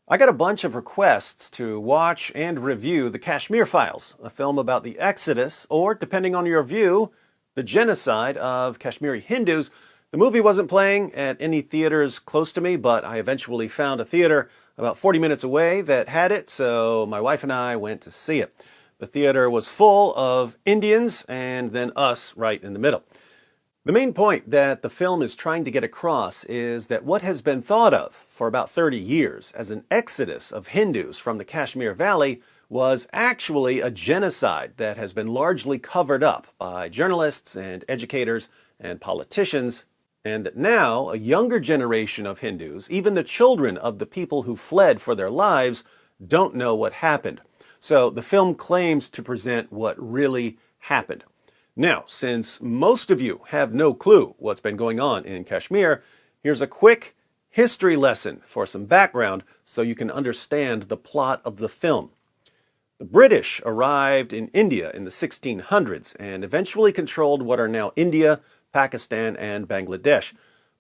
I got a bunch of requests to watch and review the Kashmir Files, a film about the exodus, or, depending on your view, the genocide of Kashmiri Hindus. The movie wasn't playing at any theaters close to me, but I eventually found a theater about 40 minutes away that had it, so my wife and I went to see it. The theater was full of Indians and then us right in the middle. The main point that the film is trying to get across is that what has been thought of for about 30 years as an exodus of Hindus from the Kashmir Valley was actually a genocide that has been largely covered up by journalists and educators and politicians, and that now a younger generation of Hindus, even the children of the people who fled for their lives, don't know what happened. So the film claims to present what really happened. Now, since most of you have no clue what's been going on in Kashmir, here's a quick history lesson for some background so you can understand the plot of the film. The British arrived in India in the 1600s and eventually controlled what are now India, Pakistan, and Bangladesh.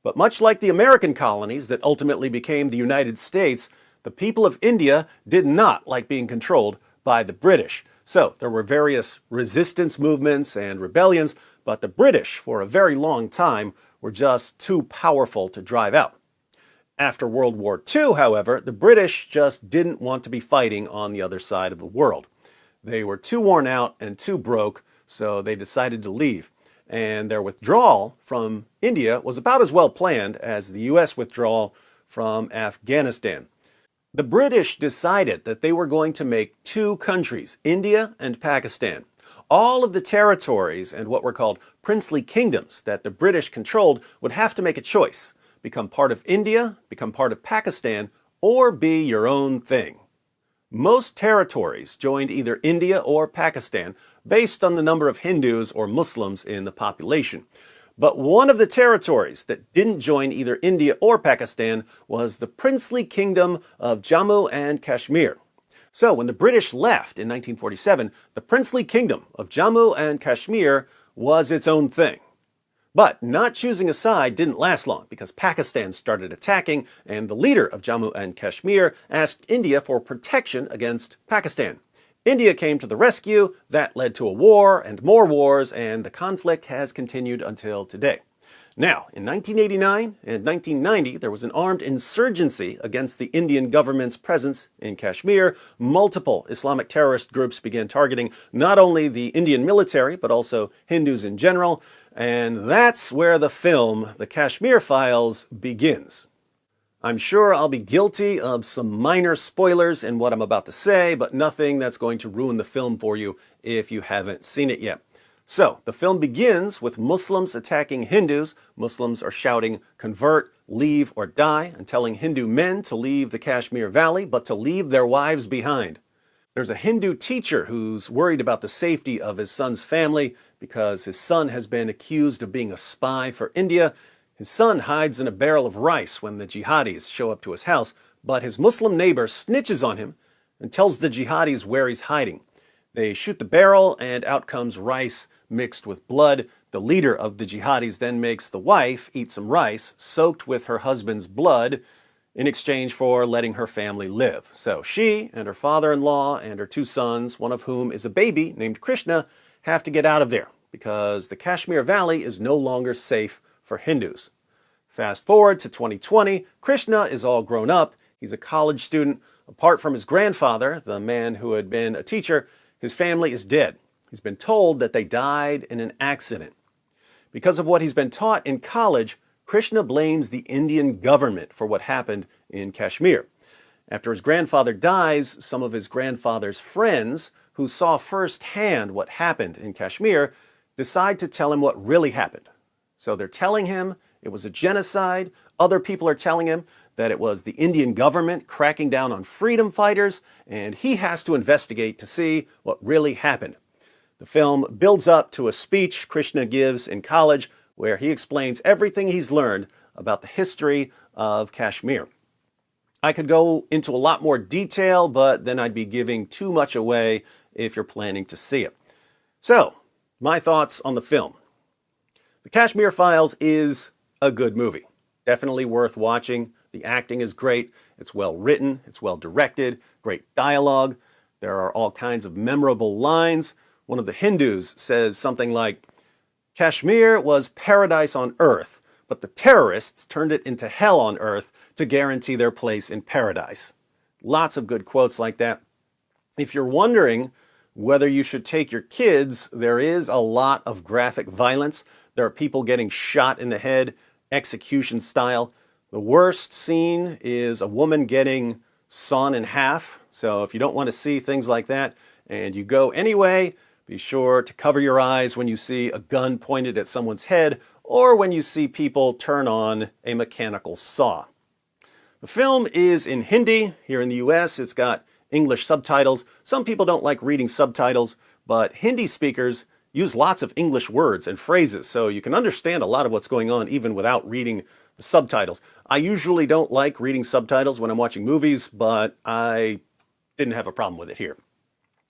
But much like the American colonies that ultimately became the United States, the people of India did not like being controlled by the British. So there were various resistance movements and rebellions, but the British, for a very long time, were just too powerful to drive out. After World War II, however, the British just didn't want to be fighting on the other side of the world. They were too worn out and too broke, so they decided to leave. And their withdrawal from India was about as well planned as the U.S. withdrawal from Afghanistan. The British decided that they were going to make two countries, India and Pakistan. All of the territories and what were called princely kingdoms that the British controlled would have to make a choice: become part of India, become part of Pakistan, or be your own thing. Most territories joined either India or Pakistan based on the number of Hindus or Muslims in the population. But one of the territories that didn't join either India or Pakistan was the princely kingdom of Jammu and Kashmir. So when the British left in 1947, the princely kingdom of Jammu and Kashmir was its own thing. But not choosing a side didn't last long because Pakistan started attacking, and the leader of Jammu and Kashmir asked India for protection against Pakistan. India came to the rescue. That led to a war and more wars, and the conflict has continued until today. Now, in 1989 and 1990, there was an armed insurgency against the Indian government's presence in Kashmir. Multiple Islamic terrorist groups began targeting not only the Indian military, but also Hindus in general. And that's where the film, The Kashmir Files, begins. I'm sure I'll be guilty of some minor spoilers in what I'm about to say, but nothing that's going to ruin the film for you if you haven't seen it yet. So, the film begins with Muslims attacking Hindus. Muslims are shouting, "Convert, leave, or die," and telling Hindu men to leave the Kashmir Valley, but to leave their wives behind. There's a Hindu teacher who's worried about the safety of his son's family because his son has been accused of being a spy for India. His son hides in a barrel of rice when the jihadis show up to his house, but his Muslim neighbor snitches on him and tells the jihadis where he's hiding. They shoot the barrel, and out comes rice mixed with blood. The leader of the jihadis then makes the wife eat some rice soaked with her husband's blood in exchange for letting her family live. So she and her father-in-law and her two sons, one of whom is a baby named Krishna, have to get out of there because the Kashmir Valley is no longer safe for Hindus. Fast forward to 2020, Krishna is all grown up. He's a college student. Apart from his grandfather, the man who had been a teacher, his family is dead. He's been told that they died in an accident. Because of what he's been taught in college, Krishna blames the Indian government for what happened in Kashmir. After his grandfather dies, some of his grandfather's friends, who saw firsthand what happened in Kashmir, decide to tell him what really happened. So they're telling him it was a genocide. Other people are telling him that it was the Indian government cracking down on freedom fighters, and he has to investigate to see what really happened. The film builds up to a speech Krishna gives in college where he explains everything he's learned about the history of Kashmir. I could go into a lot more detail, but then I'd be giving too much away if you're planning to see it. So, my thoughts on the film. The Kashmir Files is a good movie. Definitely worth watching. The acting is great, it's well written, it's well directed, great dialogue. There are all kinds of memorable lines. One of the Hindus says something like, "Kashmir was paradise on earth, but the terrorists turned it into hell on earth to guarantee their place in paradise." Lots of good quotes like that. If you're wondering whether you should take your kids, there is a lot of graphic violence. There are people getting shot in the head, execution style. The worst scene is a woman getting sawn in half. So if you don't want to see things like that and you go anyway, be sure to cover your eyes when you see a gun pointed at someone's head or when you see people turn on a mechanical saw. The film is in Hindi. Here in the US, it's got English subtitles. Some people don't like reading subtitles, but Hindi speakers use lots of English words and phrases, so you can understand a lot of what's going on even without reading the subtitles. I usually don't like reading subtitles when I'm watching movies, but I didn't have a problem with it here.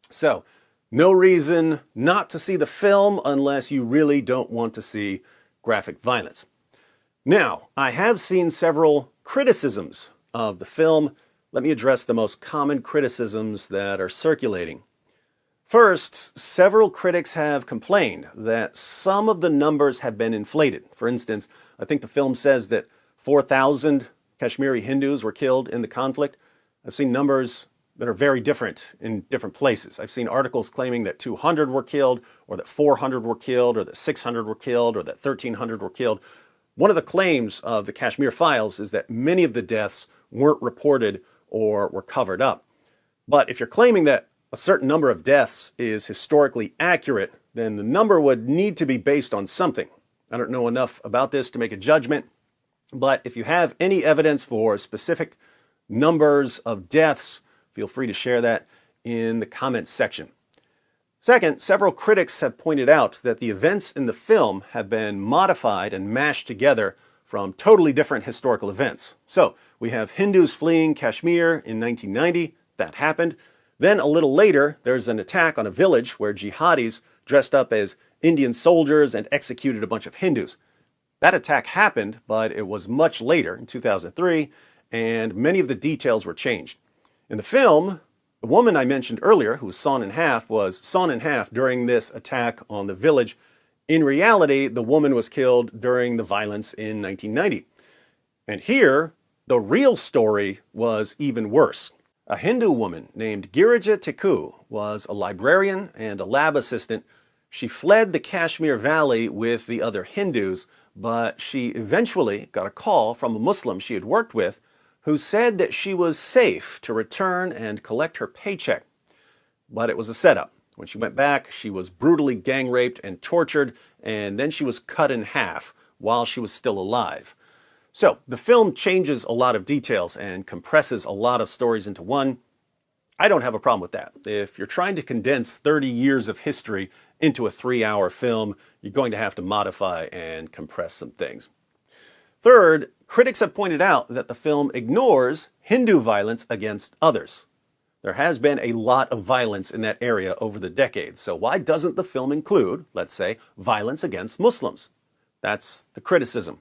So, no reason not to see the film unless you really don't want to see graphic violence. Now, I have seen several criticisms of the film. Let me address the most common criticisms that are circulating. First, several critics have complained that some of the numbers have been inflated. For instance, I think the film says that 4,000 Kashmiri Hindus were killed in the conflict. I've seen numbers that are very different in different places. I've seen articles claiming that 200 were killed, or that 400 were killed, or that 600 were killed, or that 1,300 were killed. One of the claims of the Kashmir files is that many of the deaths weren't reported or were covered up. But if you're claiming that a certain number of deaths is historically accurate, then the number would need to be based on something. I don't know enough about this to make a judgment, but if you have any evidence for specific numbers of deaths, feel free to share that in the comments section. Second, several critics have pointed out that the events in the film have been modified and mashed together from totally different historical events. So, we have Hindus fleeing Kashmir in 1990. That happened. Then a little later, there's an attack on a village where jihadis dressed up as Indian soldiers and executed a bunch of Hindus. That attack happened, but it was much later, in 2003, and many of the details were changed. In the film, the woman I mentioned earlier, who was sawn in half during this attack on the village. In reality, the woman was killed during the violence in 1990. And here, the real story was even worse. A Hindu woman named Girija Tikku was a librarian and a lab assistant. She fled the Kashmir Valley with the other Hindus, but she eventually got a call from a Muslim she had worked with who said that she was safe to return and collect her paycheck. But it was a setup. When she went back, she was brutally gang raped and tortured, and then she was cut in half while she was still alive. So, the film changes a lot of details and compresses a lot of stories into one. I don't have a problem with that. If you're trying to condense 30 years of history into a 3-hour film, you're going to have to modify and compress some things. Third, critics have pointed out that the film ignores Hindu violence against others. There has been a lot of violence in that area over the decades, so why doesn't the film include, let's say, violence against Muslims? That's the criticism.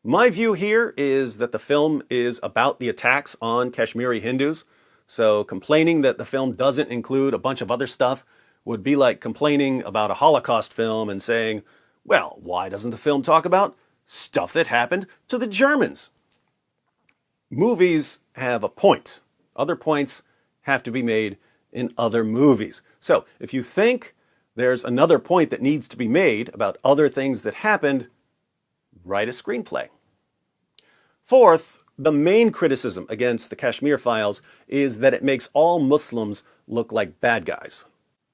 My view here is that the film is about the attacks on Kashmiri Hindus, so complaining that the film doesn't include a bunch of other stuff would be like complaining about a Holocaust film and saying, well, why doesn't the film talk about stuff that happened to the Germans? Movies have a point. Other points have to be made in other movies. So if you think there's another point that needs to be made about other things that happened, write a screenplay. Fourth, the main criticism against the Kashmir Files is that it makes all Muslims look like bad guys.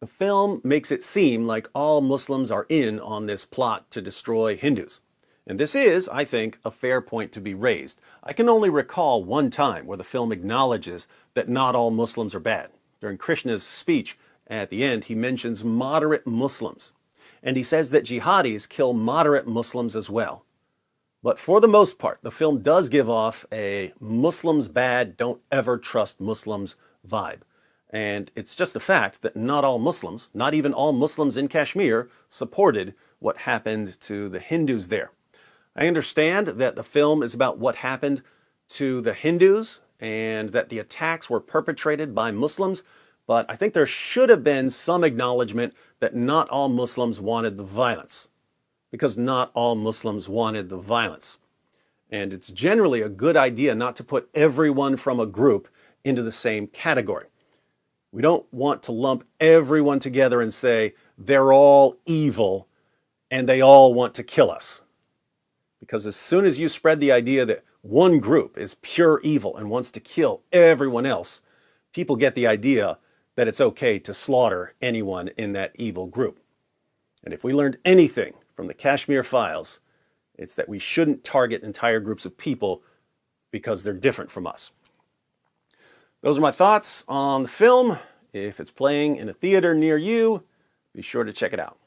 The film makes it seem like all Muslims are in on this plot to destroy Hindus. And this is, I think, a fair point to be raised. I can only recall one time where the film acknowledges that not all Muslims are bad. During Krishna's speech at the end, he mentions moderate Muslims. And he says that jihadis kill moderate Muslims as well. But for the most part, the film does give off a Muslims bad, don't ever trust Muslims vibe. And it's just a fact that not all Muslims, not even all Muslims in Kashmir, supported what happened to the Hindus there. I understand that the film is about what happened to the Hindus and that the attacks were perpetrated by Muslims, but I think there should have been some acknowledgement that not all Muslims wanted the violence, because not all Muslims wanted the violence. And it's generally a good idea not to put everyone from a group into the same category. We don't want to lump everyone together and say they're all evil and they all want to kill us. Because as soon as you spread the idea that one group is pure evil and wants to kill everyone else, people get the idea that it's okay to slaughter anyone in that evil group. And if we learned anything from the Kashmir files, it's that we shouldn't target entire groups of people because they're different from us. Those are my thoughts on the film. If it's playing in a theater near you, be sure to check it out.